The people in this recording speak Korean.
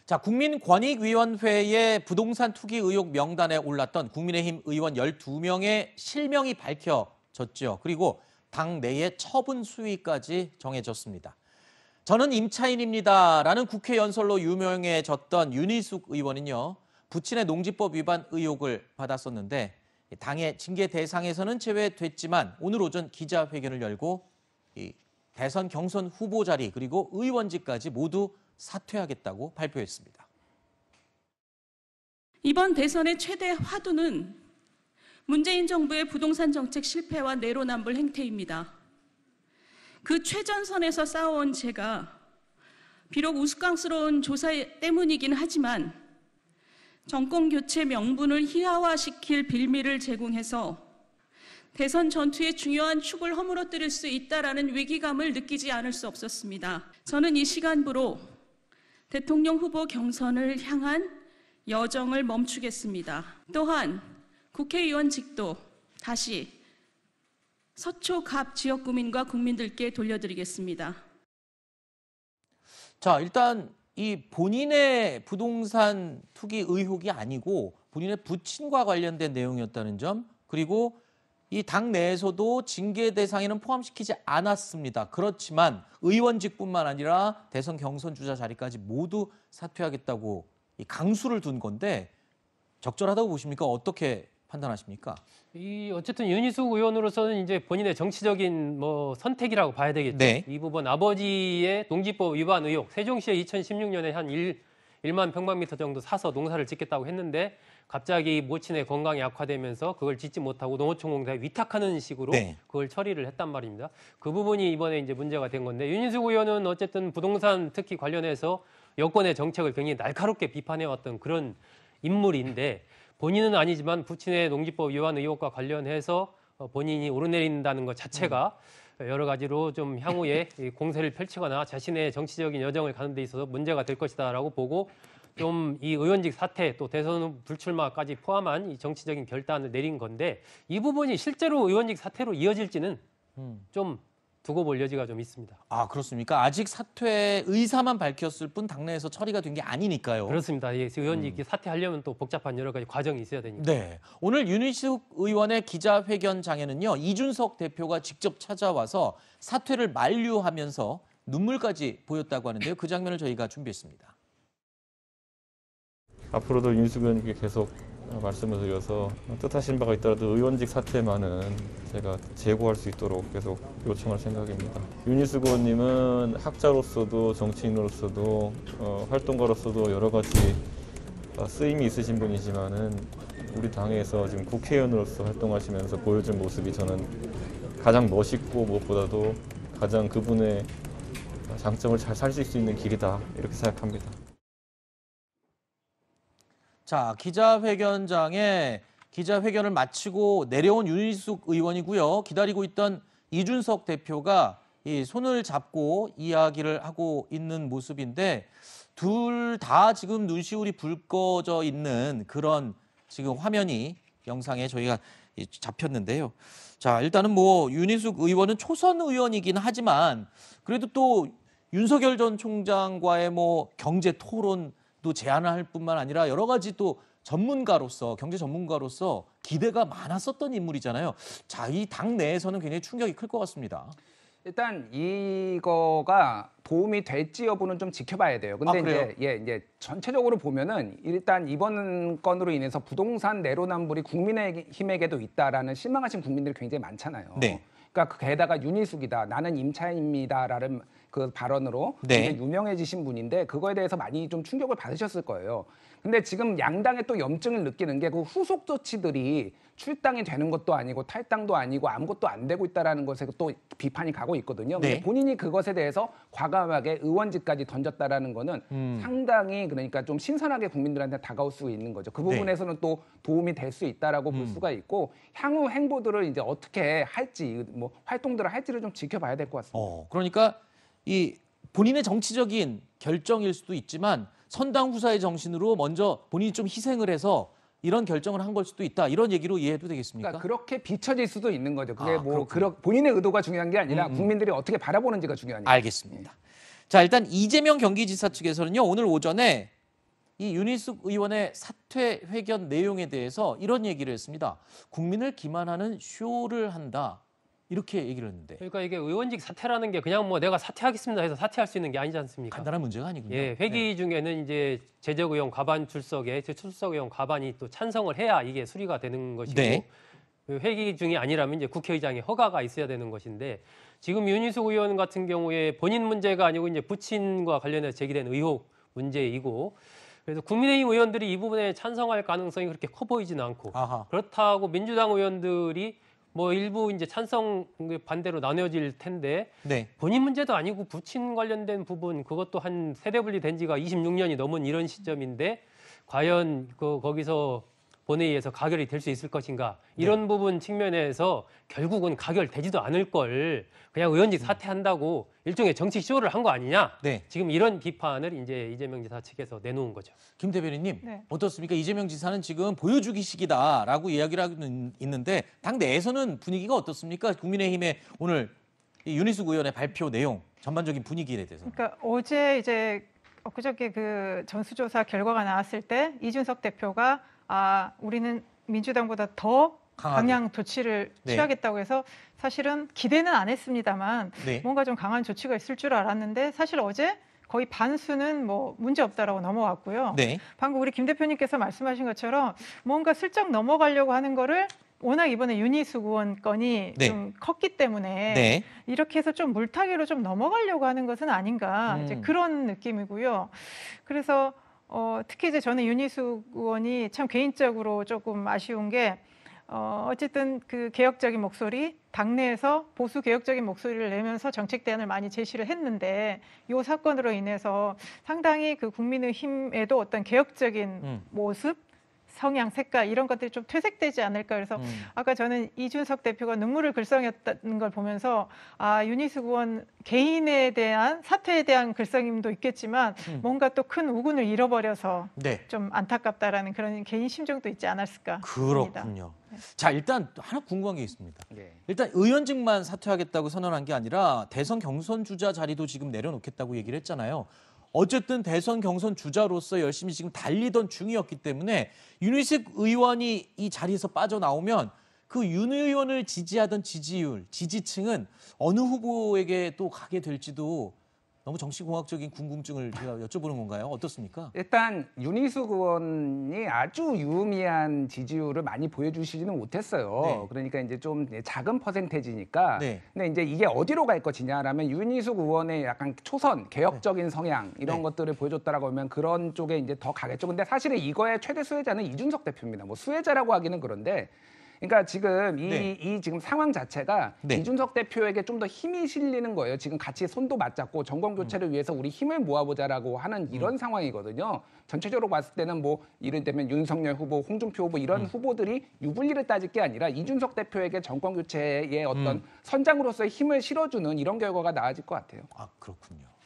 자, 국민권익위원회의 부동산 투기 의혹 명단에 올랐던 국민의힘 의원 12명의 실명이 밝혀졌죠. 그리고 당 내의 처분 수위까지 정해졌습니다. 저는 임차인입니다라는 국회 연설로 유명해졌던 윤희숙 의원은요, 부친의 농지법 위반 의혹을 받았었는데 당의 징계 대상에서는 제외됐지만 오늘 오전 기자회견을 열고 이 대선 경선 후보 자리 그리고 의원직까지 모두 사퇴하겠다고 발표했습니다. 이번 대선의 최대 화두는 문재인 정부의 부동산 정책 실패와 내로남불 행태입니다. 그 최전선에서 싸워온 제가 비록 우스꽝스러운 조사 때문이긴 하지만 정권 교체 명분을 희화화시킬 빌미를 제공해서 대선 전투의 중요한 축을 허물어뜨릴 수 있다라는 위기감을 느끼지 않을 수 없었습니다. 저는 이 시간부로 대통령 후보 경선을 향한 여정을 멈추겠습니다. 또한 국회의원직도 다시 서초 갑 지역구민과 국민들께 돌려드리겠습니다. 자, 일단 이 본인의 부동산 투기 의혹이 아니고 본인의 부친과 관련된 내용이었다는 점, 그리고 이 당 내에서도 징계 대상에는 포함시키지 않았습니다. 그렇지만 의원직뿐만 아니라 대선 경선 주자 자리까지 모두 사퇴하겠다고 이 강수를 둔 건데 적절하다고 보십니까? 어떻게 판단하십니까? 어쨌든 윤희숙 의원으로서는 이제 본인의 정치적인 선택이라고 봐야 되겠죠. 네. 이 부분 아버지의 농지법 위반 의혹, 세종시에 2016년에 한 1만 평방미터 정도 사서 농사를 짓겠다고 했는데 갑자기 모친의 건강이 악화되면서 그걸 짓지 못하고 농어촌공사에 위탁하는 식으로 네. 그걸 처리를 했단 말입니다. 그 부분이 이번에 이제 문제가 된 건데 윤희숙 의원은 어쨌든 부동산 특히 관련해서 여권의 정책을 굉장히 날카롭게 비판해왔던 그런 인물인데 본인은 아니지만 부친의 농지법 위반 의혹과 관련해서 본인이 오르내린다는 것 자체가 여러 가지로 좀 향후에 공세를 펼치거나 자신의 정치적인 여정을 가는 데 있어서 문제가 될 것이다라고 보고 좀 이 의원직 사퇴 또 대선 불출마까지 포함한 이 정치적인 결단을 내린 건데 이 부분이 실제로 의원직 사퇴로 이어질지는 좀 두고 볼 여지가 좀 있습니다. 아, 그렇습니까? 아직 사퇴 의사만 밝혔을 뿐 당내에서 처리가 된 게 아니니까요. 그렇습니다. 의원직 사퇴하려면 또 복잡한 여러 가지 과정이 있어야 되니까. 네, 오늘 윤희숙 의원의 기자회견장에는요, 이준석 대표가 직접 찾아와서 사퇴를 만류하면서 눈물까지 보였다고 하는데요. 그 장면을 저희가 준비했습니다. 앞으로도 윤희숙 의원님께 계속 말씀을 드려서 뜻하신 바가 있더라도 의원직 사퇴만은 제가 제고할 수 있도록 계속 요청할 생각입니다. 윤희숙 의원님은 학자로서도 정치인으로서도 활동가로서도 여러 가지 쓰임이 있으신 분이지만은 우리 당에서 지금 국회의원으로서 활동하시면서 보여준 모습이 저는 가장 멋있고 무엇보다도 가장 그분의 장점을 잘 살릴 수 있는 길이다 이렇게 생각합니다. 자, 기자회견장에 기자회견을 마치고 내려온 윤희숙 의원이고요. 기다리고 있던 이준석 대표가 이 손을 잡고 이야기를 하고 있는 모습인데 둘 다 지금 눈시울이 붉어져 있는 그런 지금 화면이 영상에 저희가 잡혔는데요. 자, 일단은 윤희숙 의원은 초선 의원이긴 하지만 그래도 또 윤석열 전 총장과의 경제 토론도 제안을 할 뿐만 아니라 여러 가지 또 전문가로서 경제 전문가로서 기대가 많았었던 인물이잖아요. 자, 이 당 내에서는 굉장히 충격이 클 것 같습니다. 일단 이거가 도움이 될지 여부는 좀 지켜봐야 돼요. 근데 이제 전체적으로 보면은 일단 이번 건으로 인해서 부동산 내로남불이 국민의힘에게도 있다라는 실망하신 국민들이 굉장히 많잖아요. 네. 그러니까 게다가 윤희숙이다, 나는 임차인입니다라는 그 발언으로 네. 굉장히 유명해지신 분인데 그거에 대해서 많이 좀 충격을 받으셨을 거예요. 근데 지금 양당의 또 염증을 느끼는 게 그 후속 조치들이 출당이 되는 것도 아니고 탈당도 아니고 아무것도 안 되고 있다라는 것에 또 비판이 가고 있거든요. 네. 근데 본인이 그것에 대해서 과감하게 의원직까지 던졌다라는 거는 상당히 그러니까 좀 신선하게 국민들한테 다가올 수 있는 거죠. 그 부분에서는 또 도움이 될 수 있다라고 볼 수가 있고 향후 행보들을 이제 어떻게 할지 활동들을 할지를 좀 지켜봐야 될 것 같습니다. 그러니까 이 본인의 정치적인 결정일 수도 있지만 선당 후사의 정신으로 먼저 본인이 좀 희생을 해서 이런 결정을 한 걸 수도 있다. 이런 얘기로 이해해도 되겠습니까? 그러니까 그렇게 비춰질 수도 있는 거죠. 그게 그렇군요. 본인의 의도가 중요한 게 아니라 국민들이 어떻게 바라보는지가 중요하니까. 알겠습니다. 자, 일단 이재명 경기지사 측에서는요, 오늘 오전에 이 윤희숙 의원의 사퇴 회견 내용에 대해서 이런 얘기를 했습니다. 국민을 기만하는 쇼를 한다. 이렇게 얘기를 했는데 그러니까 이게 의원직 사퇴라는 게 그냥 뭐 내가 사퇴하겠습니다 해서 사퇴할 수 있는 게 아니지 않습니까? 간단한 문제가 아니군요. 예, 회기 네. 중에는 이제 재적 의원 과반 출석에 출석 의원 과반이 또 찬성을 해야 이게 수리가 되는 것이고 네. 그 회기 중이 아니라면 이제 국회의장의 허가가 있어야 되는 것인데 지금 윤희숙 의원 같은 경우에 본인 문제가 아니고 이제 부친과 관련해서 제기된 의혹 문제이고 그래서 국민의힘 의원들이 이 부분에 찬성할 가능성이 그렇게 커 보이지는 않고 아하. 그렇다고 민주당 의원들이 뭐 일부 이제 찬성 반대로 나뉘어질 텐데 네. 본인 문제도 아니고 부친 관련된 부분 그것도 한 세대 분리된 지가 26년이 넘은 이런 시점인데 과연 거기서 본회의에서 가결이 될 수 있을 것인가 이런 부분 측면에서 결국은 가결되지도 않을 걸 그냥 의원직 사퇴한다고 일종의 정치 쇼를 한 거 아니냐 네. 지금 이런 비판을 이제 이재명 지사 측에서 내놓은 거죠. 김 대변인님 네. 어떻습니까? 이재명 지사는 지금 보여주기식이다라고 이야기를 하고 있는데 당 내에서는 분위기가 어떻습니까? 국민의힘의 오늘 이 윤희숙 의원의 발표 내용 전반적인 분위기에 대해서. 그러니까 어제 이제 엊그저께 그 전수조사 결과가 나왔을 때 이준석 대표가 우리는 민주당보다 더 강하게. 강한 조치를 네. 취하겠다고 해서 사실은 기대는 안 했습니다만 네. 뭔가 좀 강한 조치가 있을 줄 알았는데 사실 어제 거의 반수는 뭐 문제 없다라고 넘어왔고요. 네. 방금 우리 김 대표님께서 말씀하신 것처럼 뭔가 슬쩍 넘어가려고 하는 거를 워낙 이번에 윤희숙 의원 건이 네. 좀 컸기 때문에 네. 이렇게 해서 좀 물타기로 좀 넘어가려고 하는 것은 아닌가 이제 음. 그런 느낌이고요. 그래서 특히 이제 저는 윤희숙 의원이 참 개인적으로 조금 아쉬운 게 어쨌든 그 개혁적인 목소리 당내에서 보수 개혁적인 목소리를 내면서 정책 대안을 많이 제시를 했는데 이 사건으로 인해서 상당히 그 국민의힘에도 어떤 개혁적인 모습 성향, 색깔 이런 것들이 좀 퇴색되지 않을까 그래서 아까 저는 이준석 대표가 눈물을 글썽였다는 걸 보면서 윤희숙 의원 개인에 대한 사퇴에 대한 글썽임도 있겠지만 뭔가 또 큰 우군을 잃어버려서 네. 좀 안타깝다라는 그런 개인 심정도 있지 않았을까 합니다. 그렇군요. 자, 일단 하나 궁금한 게 있습니다. 네. 일단 의원직만 사퇴하겠다고 선언한 게 아니라 대선 경선 주자 자리도 지금 내려놓겠다고 얘기를 했잖아요. 어쨌든 대선 경선 주자로서 열심히 지금 달리던 중이었기 때문에 윤희숙 의원이 이 자리에서 빠져나오면 그 윤 의원을 지지하던 지지율, 지지층은 어느 후보에게 또 가게 될지도 너무 정치공학적인 궁금증을 제가 여쭤보는 건가요? 어떻습니까? 일단 윤희숙 의원이 아주 유의미한 지지율을 많이 보여주시지는 못했어요. 네. 그러니까 이제 좀 작은 퍼센테이지니까. 네. 근데 이제 이게 어디로 갈 것이냐라면 윤희숙 의원의 약간 초선 개혁적인 성향 이런 네. 것들을 보여줬다라고 하면 그런 쪽에 이제 더 가겠죠. 근데 사실은 이거의 최대 수혜자는 이준석 대표입니다. 뭐 수혜자라고 하기는 그런데. 그러니까 지금 이 지금 상황 자체가 네. 이준석 대표에게 좀 더 힘이 실리는 거예요. 지금 같이 손도 맞잡고 정권 교체를 위해서 우리 힘을 모아보자라고 하는 이런 상황이거든요. 전체적으로 봤을 때는 뭐 이를테면 윤석열 후보, 홍준표 후보 이런 후보들이 유불리를 따질 게 아니라 이준석 대표에게 정권 교체의 어떤 선장으로서의 힘을 실어주는 이런 결과가 나아질 것 같아요. 그렇군요.